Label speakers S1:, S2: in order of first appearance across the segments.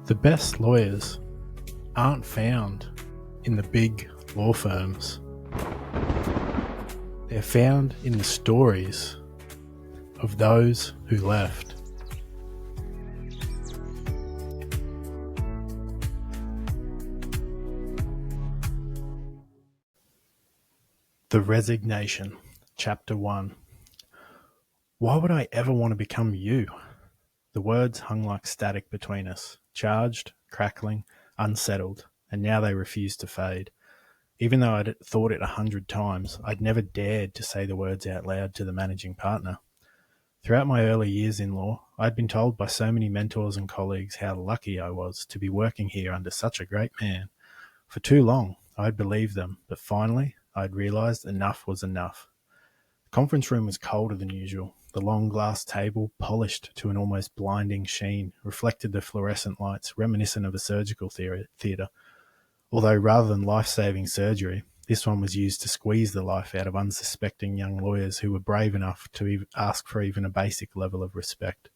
S1: The best lawyers aren't found in the big law firms. They're found in the stories of those who left. The Resignation, Chapter 1. Why would I ever want to become you? The words hung like static between us, charged, crackling, unsettled, and now they refused to fade. Even though I'd thought it 100 times, I'd never dared to say the words out loud to the managing partner. Throughout my early years in law, I'd been told by so many mentors and colleagues how lucky I was to be working here under such a great man. For too long, I'd believed them, but finally, I'd realised enough was enough. The conference room was colder than usual. The long glass table, polished to an almost blinding sheen, reflected the fluorescent lights reminiscent of a surgical theatre. Although rather than life-saving surgery, this one was used to squeeze the life out of unsuspecting young lawyers who were brave enough to ask for even a basic level of respect.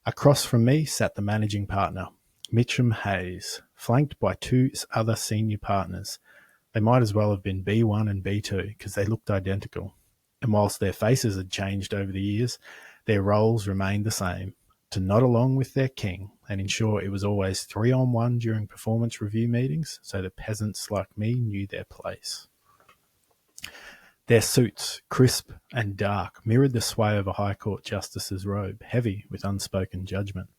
S1: Across from me sat the managing partner, Mitchum Hayes, flanked by two other senior partners. They might as well have been B1 and B2 because they looked identical. And whilst their faces had changed over the years, their roles remained the same, to nod along with their king and ensure it was always 3-on-1 during performance review meetings so the peasants like me knew their place. Their suits, crisp and dark, mirrored the sway of a High Court justice's robe, heavy with unspoken judgment.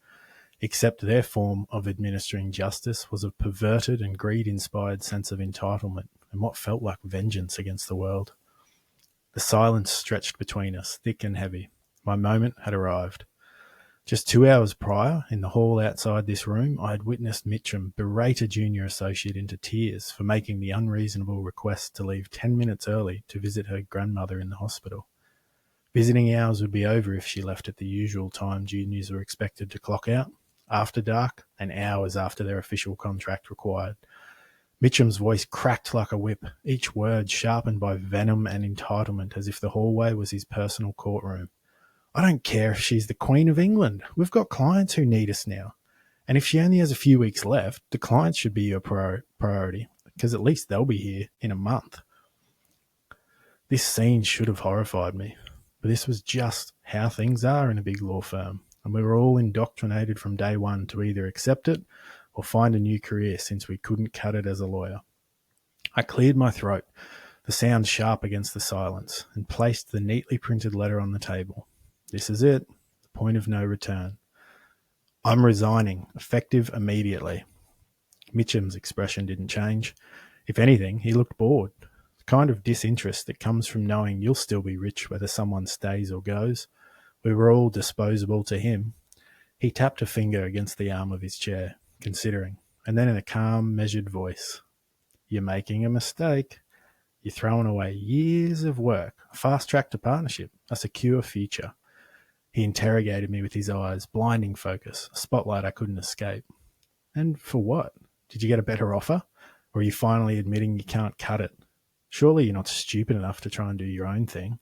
S1: Except their form of administering justice was a perverted and greed-inspired sense of entitlement and what felt like vengeance against the world. The silence stretched between us, thick and heavy. My moment had arrived. Just 2 hours prior, in the hall outside this room, I had witnessed Mitchum berate a junior associate into tears for making the unreasonable request to leave 10 minutes early to visit her grandmother in the hospital. Visiting hours would be over if she left at the usual time juniors were expected to clock out, after dark, and hours after their official contract required. Mitchum's voice cracked like a whip, each word sharpened by venom and entitlement as if the hallway was his personal courtroom. I don't care if she's the Queen of England. We've got clients who need us now. And if she only has a few weeks left, the clients should be your priority, because at least they'll be here in a month. This scene should have horrified me, but this was just how things are in a big law firm, and we were all indoctrinated from day one to either accept it or find a new career since we couldn't cut it as a lawyer. I cleared my throat, the sound sharp against the silence, and placed the neatly printed letter on the table. This is it, the point of no return. I'm resigning, effective immediately. Mitchum's expression didn't change. If anything, he looked bored. The kind of disinterest that comes from knowing you'll still be rich whether someone stays or goes. We were all disposable to him. He tapped a finger against the arm of his chair, considering, and then in a calm, measured voice, "You're making a mistake. You're throwing away years of work, a fast track to partnership, a secure future." He interrogated me with his eyes, blinding focus, a spotlight I couldn't escape. And for what? Did you get a better offer? Or are you finally admitting you can't cut it? Surely you're not stupid enough to try and do your own thing.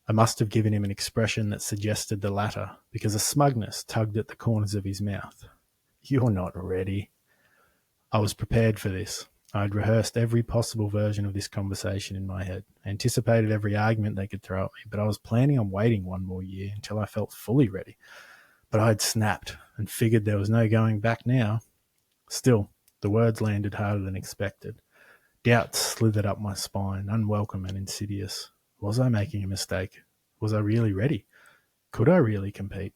S1: I must have given him an expression that suggested the latter, because a smugness tugged at the corners of his mouth. You're not ready. I was prepared for this. I had rehearsed every possible version of this conversation in my head, anticipated every argument they could throw at me, but I was planning on waiting one more year until I felt fully ready. But I had snapped and figured there was no going back now. Still, the words landed harder than expected. Doubt slithered up my spine, unwelcome and insidious. Was I making a mistake? Was I really ready? Could I really compete?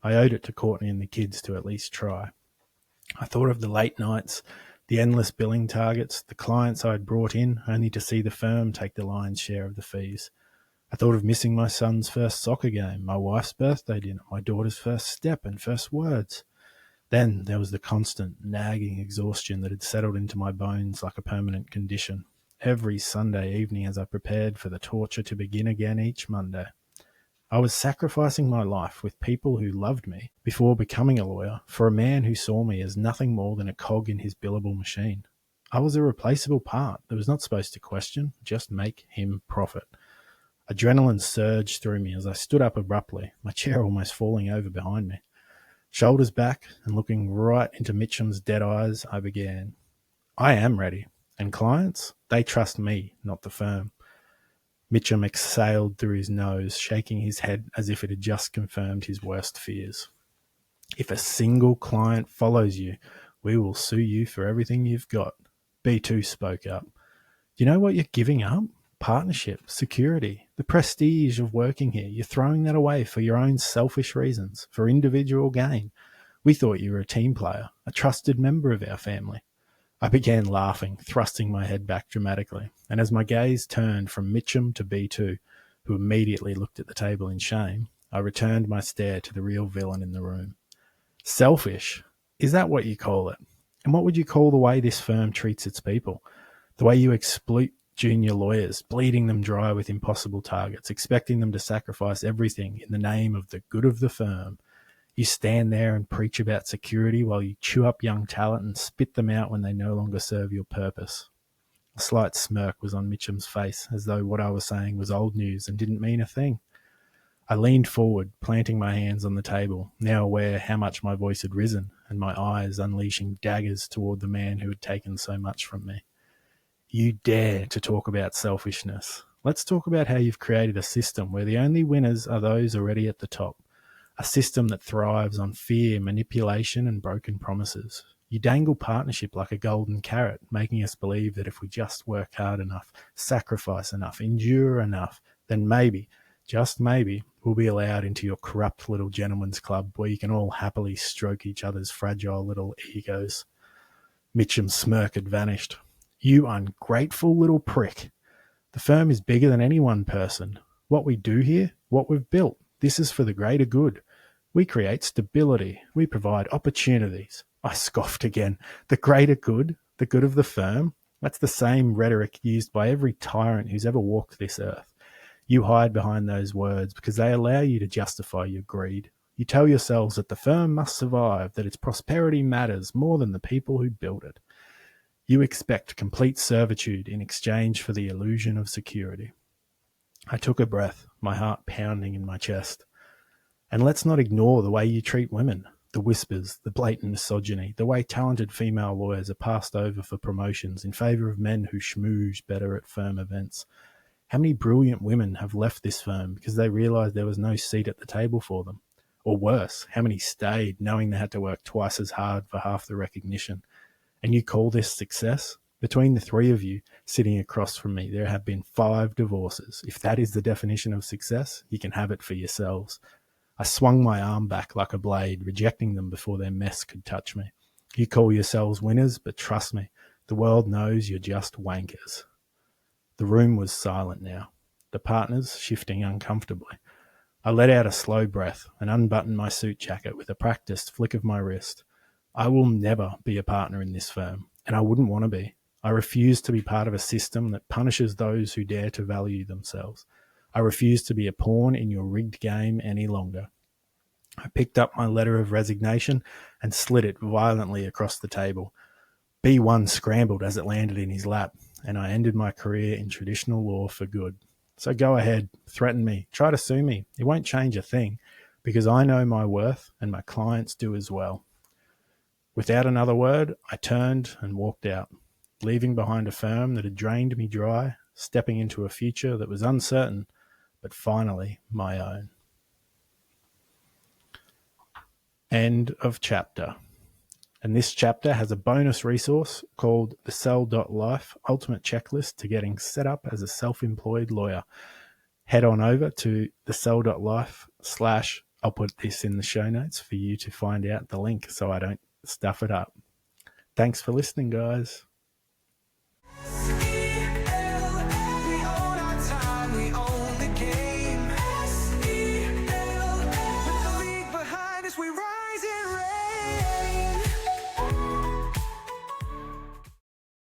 S1: I owed it to Courtney and the kids to at least try. I thought of the late nights, the endless billing targets, the clients I had brought in only to see the firm take the lion's share of the fees. I thought of missing my son's first soccer game, my wife's birthday dinner, my daughter's first step and first words. Then there was the constant, nagging exhaustion that had settled into my bones like a permanent condition. Every Sunday evening as I prepared for the torture to begin again each Monday. I was sacrificing my life with people who loved me before becoming a lawyer for a man who saw me as nothing more than a cog in his billable machine. I was a replaceable part that was not supposed to question, just make him profit. Adrenaline surged through me as I stood up abruptly, my chair almost falling over behind me. Shoulders back and looking right into Mitchum's dead eyes, I began. I am ready. And clients, they trust me, not the firm. Mitchum exhaled through his nose, shaking his head as if it had just confirmed his worst fears. If a single client follows you, we will sue you for everything you've got. B2 spoke up. Do you know what you're giving up? Partnership, security, the prestige of working here. You're throwing that away for your own selfish reasons, for individual gain. We thought you were a team player, a trusted member of our family. I began laughing, thrusting my head back dramatically, and as my gaze turned from Mitchum to B2, who immediately looked at the table in shame, I returned my stare to the real villain in the room. Selfish? Is that what you call it? And what would you call the way this firm treats its people? The way you exploit junior lawyers, bleeding them dry with impossible targets, expecting them to sacrifice everything in the name of the good of the firm. You stand there and preach about security while you chew up young talent and spit them out when they no longer serve your purpose. A slight smirk was on Mitchum's face, as though what I was saying was old news and didn't mean a thing. I leaned forward, planting my hands on the table, now aware how much my voice had risen, and my eyes unleashing daggers toward the man who had taken so much from me. You dare to talk about selfishness. Let's talk about how you've created a system where the only winners are those already at the top. A system that thrives on fear, manipulation, and broken promises. You dangle partnership like a golden carrot, making us believe that if we just work hard enough, sacrifice enough, endure enough, then maybe, just maybe, we'll be allowed into your corrupt little gentleman's club where you can all happily stroke each other's fragile little egos. Mitchum's smirk had vanished. You ungrateful little prick. The firm is bigger than any one person. What we do here, what we've built, this is for the greater good. We create stability. We provide opportunities. I scoffed again. The greater good, the good of the firm, that's the same rhetoric used by every tyrant who's ever walked this earth. You hide behind those words because they allow you to justify your greed. You tell yourselves that the firm must survive, that its prosperity matters more than the people who built it. You expect complete servitude in exchange for the illusion of security. I took a breath, my heart pounding in my chest. And let's not ignore the way you treat women, the whispers, the blatant misogyny, the way talented female lawyers are passed over for promotions in favour of men who schmooze better at firm events. How many brilliant women have left this firm because they realised there was no seat at the table for them? Or worse, how many stayed knowing they had to work twice as hard for half the recognition? And you call this success? Between the three of you sitting across from me, there have been 5 divorces. If that is the definition of success, you can have it for yourselves. I swung my arm back like a blade, rejecting them before their mess could touch me. You call yourselves winners, but trust me, the world knows you're just wankers. The room was silent now, the partners shifting uncomfortably. I let out a slow breath and unbuttoned my suit jacket with a practiced flick of my wrist. I will never be a partner in this firm, and I wouldn't want to be. I refuse to be part of a system that punishes those who dare to value themselves. I refuse to be a pawn in your rigged game any longer. I picked up my letter of resignation and slid it violently across the table. B1 scrambled as it landed in his lap, and I ended my career in traditional law for good. So go ahead, threaten me, try to sue me. It won't change a thing, because I know my worth and my clients do as well. Without another word, I turned and walked out, leaving behind a firm that had drained me dry, stepping into a future that was uncertain, but finally my own. End of chapter. And this chapter has a bonus resource called the Cell.life Ultimate Checklist to getting set up as a self-employed lawyer. Head on over to the Cell.life / I'll put this in the show notes for you to find out the link so I don't stuff it up. Thanks for listening, guys.